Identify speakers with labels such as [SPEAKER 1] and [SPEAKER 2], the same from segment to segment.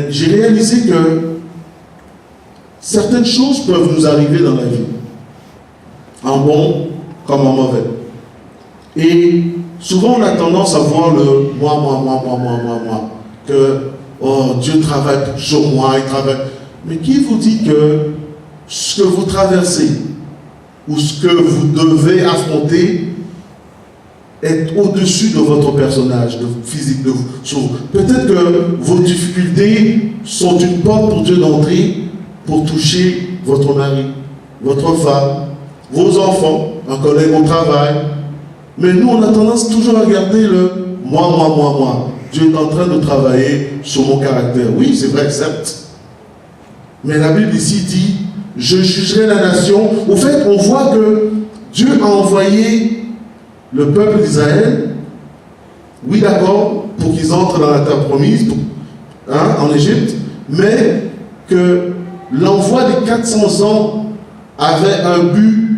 [SPEAKER 1] j'ai réalisé que certaines choses peuvent nous arriver dans la vie, en bon comme en mauvais. Et souvent on a tendance à voir le moi, que oh, Dieu travaille sur moi, il travaille. Mais qui vous dit que ce que vous traversez ou ce que vous devez affronter est au-dessus de votre personnage, de votre physique, de vous. Peut-être que vos difficultés sont une porte pour Dieu d'entrer pour toucher votre mari, votre femme, vos enfants, un collègue au travail. Mais nous, on a tendance toujours à regarder le moi. Dieu est en train de travailler sur mon caractère. Oui, c'est vrai, certes. Mais la Bible ici dit, je jugerai la nation. Au fait, on voit que Dieu a envoyé le peuple d'Israël, oui d'accord, pour qu'ils entrent dans la terre promise, en Égypte, mais que l'envoi des 400 ans avait un but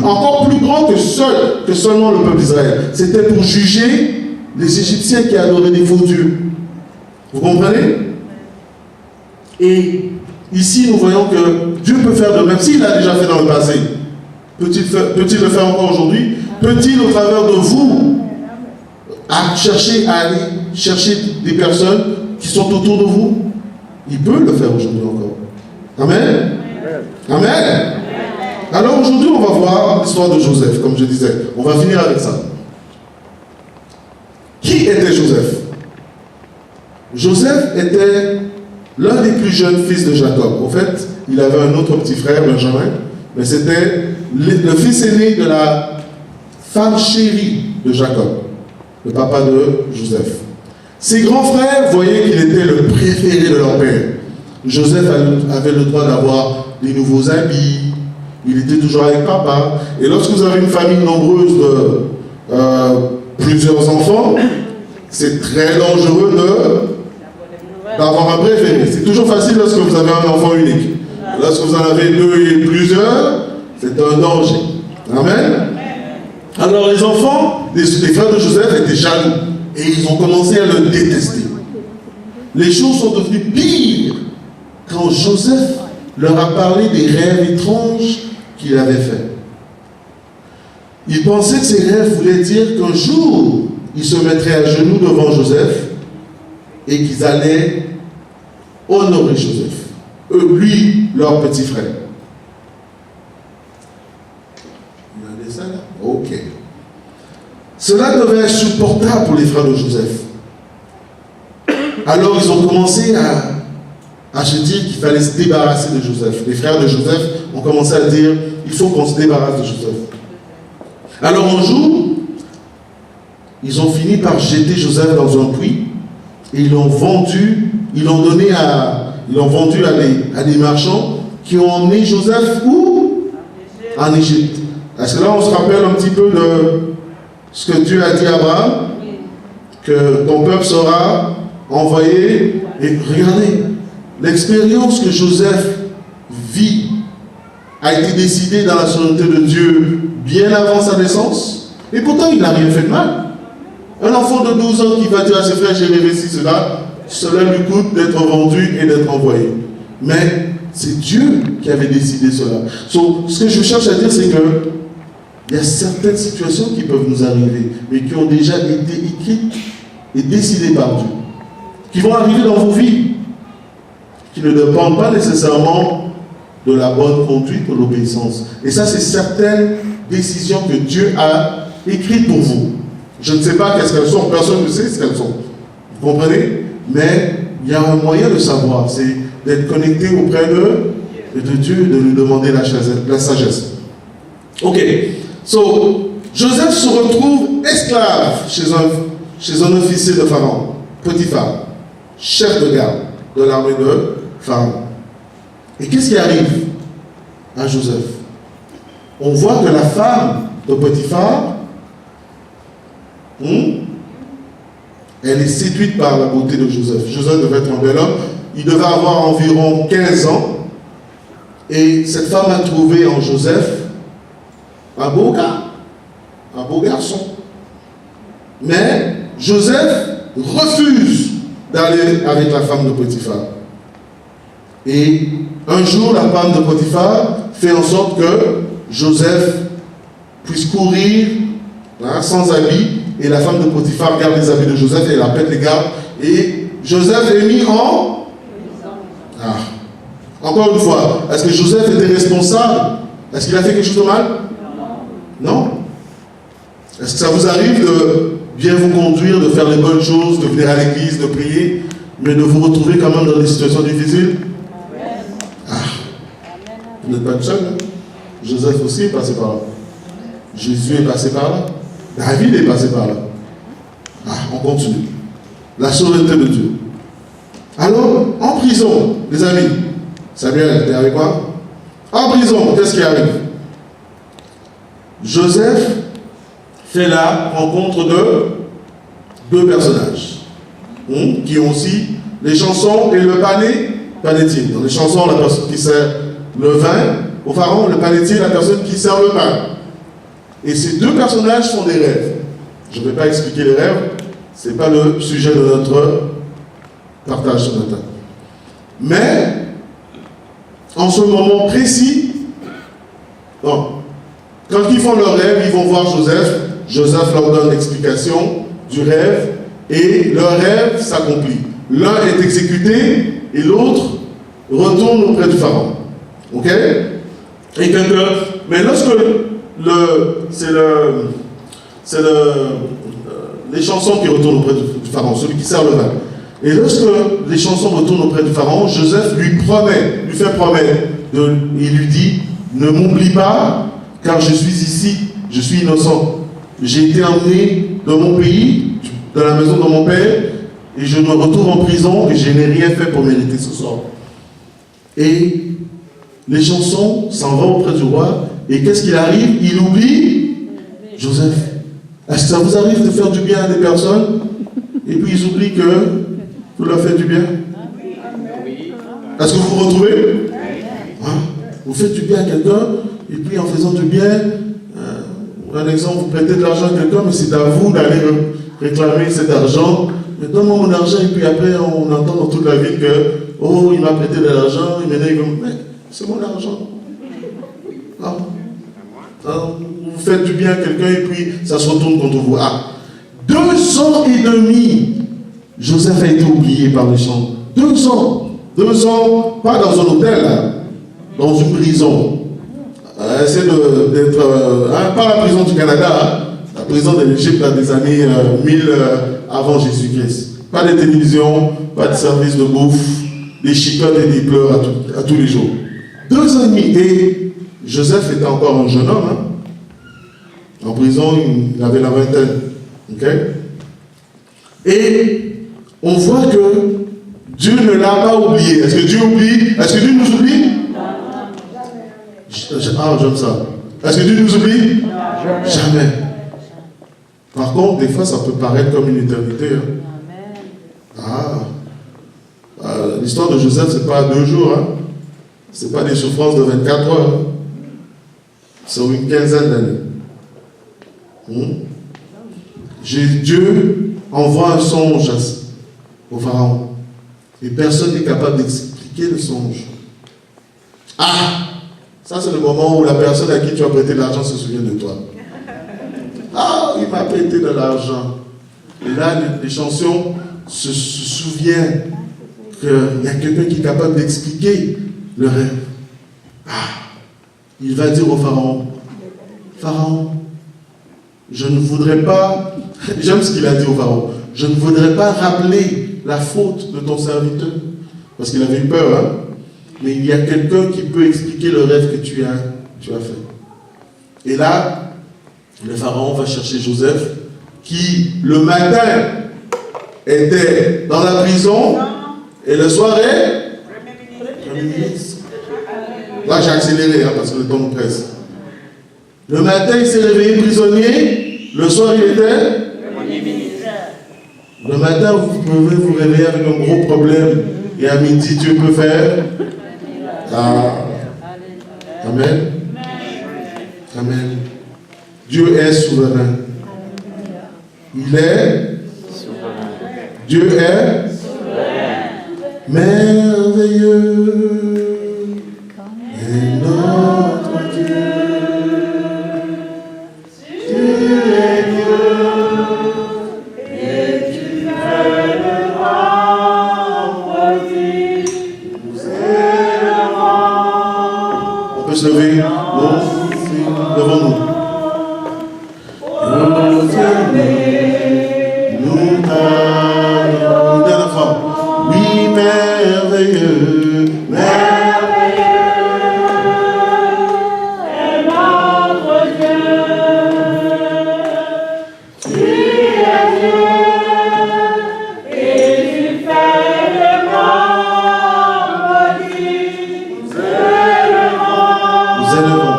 [SPEAKER 1] encore plus grand que seulement le peuple d'Israël. C'était pour juger les Égyptiens qui adoraient des faux dieux. Vous comprenez? Et ici, nous voyons que Dieu peut faire de même. S'il l'a déjà fait dans le passé, peut-il le faire encore aujourd'hui? Peut-il, au travers de vous, à aller chercher des personnes qui sont autour de vous? Il peut le faire aujourd'hui encore. Amen? Amen? Alors aujourd'hui, on va voir l'histoire de Joseph, comme je disais. On va finir avec ça. Qui était Joseph? Joseph était l'un des plus jeunes fils de Jacob. En fait, il avait un autre petit frère, Benjamin, mais c'était le fils aîné de la femme chérie de Jacob, le papa de Joseph. Ses grands frères voyaient qu'il était le préféré de leur père. Joseph avait le droit d'avoir des nouveaux habits, il était toujours avec papa. Et lorsque vous avez une famille nombreuse de plusieurs enfants, c'est très dangereux d'avoir un préféré. C'est toujours facile lorsque vous avez un enfant unique. Lorsque vous en avez deux et plusieurs, c'est un danger. Amen. Alors les enfants, les frères de Joseph étaient jaloux et ils ont commencé à le détester. Les choses sont devenues pires quand Joseph leur a parlé des rêves étranges qu'il avait faits. Ils pensaient que ces rêves voulaient dire qu'un jour, ils se mettraient à genoux devant Joseph et qu'ils allaient honorer Joseph, lui, leur petit frère. Ok. Cela devait être insupportable pour les frères de Joseph. Alors ils ont commencé à se dire qu'il fallait se débarrasser de Joseph. Les frères de Joseph ont commencé à dire il faut qu'on se débarrasse de Joseph. Alors un jour, ils ont fini par jeter Joseph dans un puits et ils l'ont vendu à des marchands qui ont emmené Joseph où? En Égypte. Est-ce que là, on se rappelle un petit peu de ce que Dieu a dit à Abraham? Que ton peuple sera envoyé. Et regardez, l'expérience que Joseph vit a été décidée dans la souveraineté de Dieu bien avant sa naissance. Et pourtant, il n'a rien fait de mal. Un enfant de 12 ans qui va dire à ses frères, j'ai rêvé cela lui coûte d'être vendu et d'être envoyé. Mais c'est Dieu qui avait décidé cela. Ce que je cherche à dire, c'est que il y a certaines situations qui peuvent nous arriver, mais qui ont déjà été écrites et décidées par Dieu, qui vont arriver dans vos vies, qui ne dépendent pas nécessairement de la bonne conduite ou de l'obéissance. Et ça, c'est certaines décisions que Dieu a écrites pour vous. Je ne sais pas qu'est-ce qu'elles sont, personne ne sait ce qu'elles sont. Vous comprenez? Mais il y a un moyen de savoir, c'est d'être connecté auprès de Dieu, de lui demander la sagesse. Ok. Joseph se retrouve esclave chez un officier de Pharaon, Potiphar, chef de garde de l'armée de Pharaon. Et qu'est-ce qui arrive à Joseph? On voit que la femme de Potiphar, elle est séduite par la beauté de Joseph. Joseph devait être un bel homme. Il devait avoir environ 15 ans. Et cette femme a trouvé en Joseph un beau gars, un beau garçon. Mais Joseph refuse d'aller avec la femme de Potiphar. Et un jour, la femme de Potiphar fait en sorte que Joseph puisse courir sans habits, et la femme de Potiphar garde les habits de Joseph et elle appelle les gardes. Et Joseph est mis en... Encore une fois, est-ce que Joseph était responsable? Est-ce qu'il a fait quelque chose de mal? Non. Est-ce que ça vous arrive de bien vous conduire, de faire les bonnes choses, de venir à l'église, de prier, mais de vous retrouver quand même dans des situations difficiles? Vous n'êtes pas le seul, hein? Joseph aussi est passé par là. Jésus est passé par là. David est passé par là. On continue. La souveraineté de Dieu. Alors, en prison, les amis, Samuel, t'es avec moi? En prison, qu'est-ce qui arrive? Joseph fait la rencontre de deux personnages qui ont aussi les chansons et le panétine. Dans les chansons, la personne qui sert le vin au pharaon, le panétine, la personne qui sert le pain. Et ces deux personnages font des rêves. Je ne vais pas expliquer les rêves, ce n'est pas le sujet de notre partage ce matin. Mais, en ce moment précis, quand ils font leur rêve, ils vont voir Joseph. Joseph leur donne l'explication du rêve et leur rêve s'accomplit. L'un est exécuté et l'autre retourne auprès du pharaon. Ok? Et mais lorsque les chansons qui retournent auprès du pharaon, celui qui sert le vin. Et lorsque les chansons retournent auprès du pharaon, Joseph lui fait promettre, il lui dit, ne m'oublie pas, car je suis ici, je suis innocent. J'ai été emmené dans mon pays, dans la maison de mon père, et je me retrouve en prison et je n'ai rien fait pour mériter ce sort. Et les chansons s'en vont auprès du roi, et qu'est-ce qu'il arrive? Il oublie Joseph. Est-ce que ça vous arrive de faire du bien à des personnes, et puis ils oublient que vous leur faites du bien? Est-ce que vous vous retrouvez? Vous faites du bien à quelqu'un, et puis en faisant du bien, un exemple, vous prêtez de l'argent à quelqu'un, mais c'est à vous d'aller réclamer cet argent. Mais donne-moi mon argent, et puis après, on entend dans toute la ville que, oh, il m'a prêté de l'argent, il m'a dit, mais c'est mon argent. Vous faites du bien à quelqu'un, et puis ça se retourne contre vous. 2 ans et demi, Joseph a été oublié par les gens. 2 ans. 2 ans, pas dans un hôtel, dans une prison. Essaie d'être, pas la prison du Canada, la prison de l'Égypte des années 1000 avant Jésus-Christ. Pas de télévision, pas de service de bouffe, des chicottes et des pleurs à tous les jours. 2 ans et demi. Et Joseph était encore un jeune homme. En prison, il avait la vingtaine. Okay? Et on voit que Dieu ne l'a pas oublié. Est-ce que Dieu oublie? Est-ce que Dieu nous oublie? J'aime ça. Est-ce que Dieu nous oublie? Jamais. Par contre, des fois, ça peut paraître comme une éternité. L'histoire de Joseph, ce n'est pas 2 jours. Ce n'est pas des souffrances de 24 heures. C'est une quinzaine d'années. Dieu envoie un songe au pharaon. Et personne n'est capable d'expliquer le songe. Ça c'est le moment où la personne à qui tu as prêté de l'argent se souvient de toi. Il m'a prêté de l'argent. Et là, les chansons se souviennent qu'il y a quelqu'un qui est capable d'expliquer le rêve. Il va dire au pharaon, Pharaon, je ne voudrais pas, j'aime ce qu'il a dit au pharaon, je ne voudrais pas rappeler la faute de ton serviteur, parce qu'il avait eu peur, mais il y a quelqu'un qui peut expliquer le rêve que tu as fait. Et là, le pharaon va chercher Joseph, qui le matin était dans la prison, et le soir est Premier ministre. Là, j'ai accéléré, parce que le temps me presse. Le matin, il s'est réveillé prisonnier. Le soir, il était Premier ministre. Le matin, vous pouvez vous réveiller avec un gros problème. Et à midi, Dieu peut faire. Amen. Amen. Dieu est souverain. Il est souverain. Dieu est souverain. Merveilleux est notre Dieu. Tu es Dieu et tu fais le grand prodige. Nous élevons. On peut se lever. Devant nous. Nous t'adorons. Une dernière fois. Oui, merveilleux, merveilleux est notre Dieu. Tu es Dieu et tu fais le grand prodige. Nous élevons.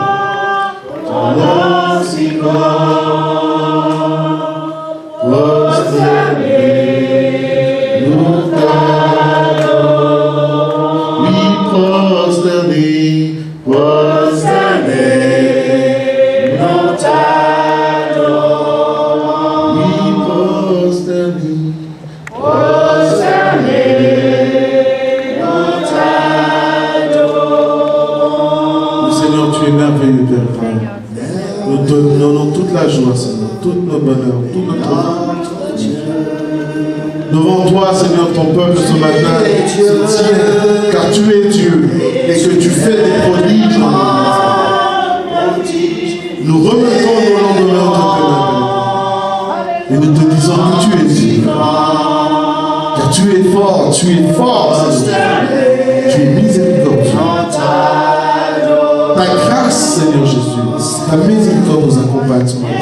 [SPEAKER 1] Ton nom si grand, prosterné, nous t'adorons. Oui, prosterné, prosterné, nous t'adorons. Oui, prosterné, prosterné, nous t'adorons. Le Seigneur, tu es merveilleux, Père. Nous te donnons toute la joie, Seigneur, tout notre bonheur, tout notre joie. Devant toi, Seigneur, ton peuple ce matin se tient, car tu es Dieu et que tu fais des prodiges. Nous remettons nos lendemains entre tes mains, et nous te disons que tu es Dieu, car tu es fort, Seigneur. Tu es miséricordieux. Ta grâce, Seigneur Jésus, ta miséricorde nous accompagne ce matin,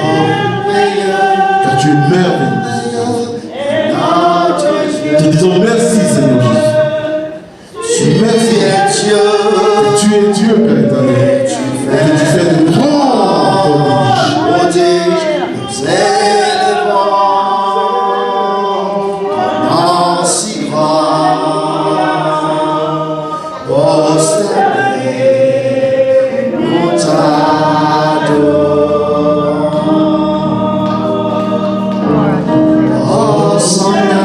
[SPEAKER 1] car tu es merveilleux. Te disons merci, Seigneur Jésus. Merci, Dieu. Tu es Dieu, Père éternel. Et que tu fais de grands prodiges. Nous élevons si grand, prosterné, nous t'adorons. Oh Seigneur.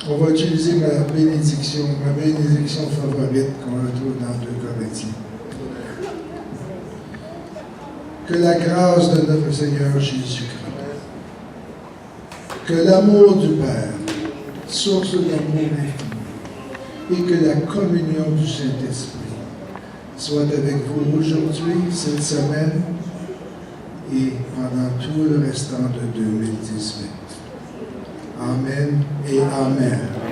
[SPEAKER 1] On va utiliser ma bénédiction favorite qu'on retrouve dans 2 Corinthiens. Que la grâce de notre Seigneur Jésus-Christ, que l'amour du Père, source d'amour infini, et que la communion du Saint-Esprit soit avec vous aujourd'hui, cette semaine,
[SPEAKER 2] et pendant tout le restant de 2018. Amen et Amen.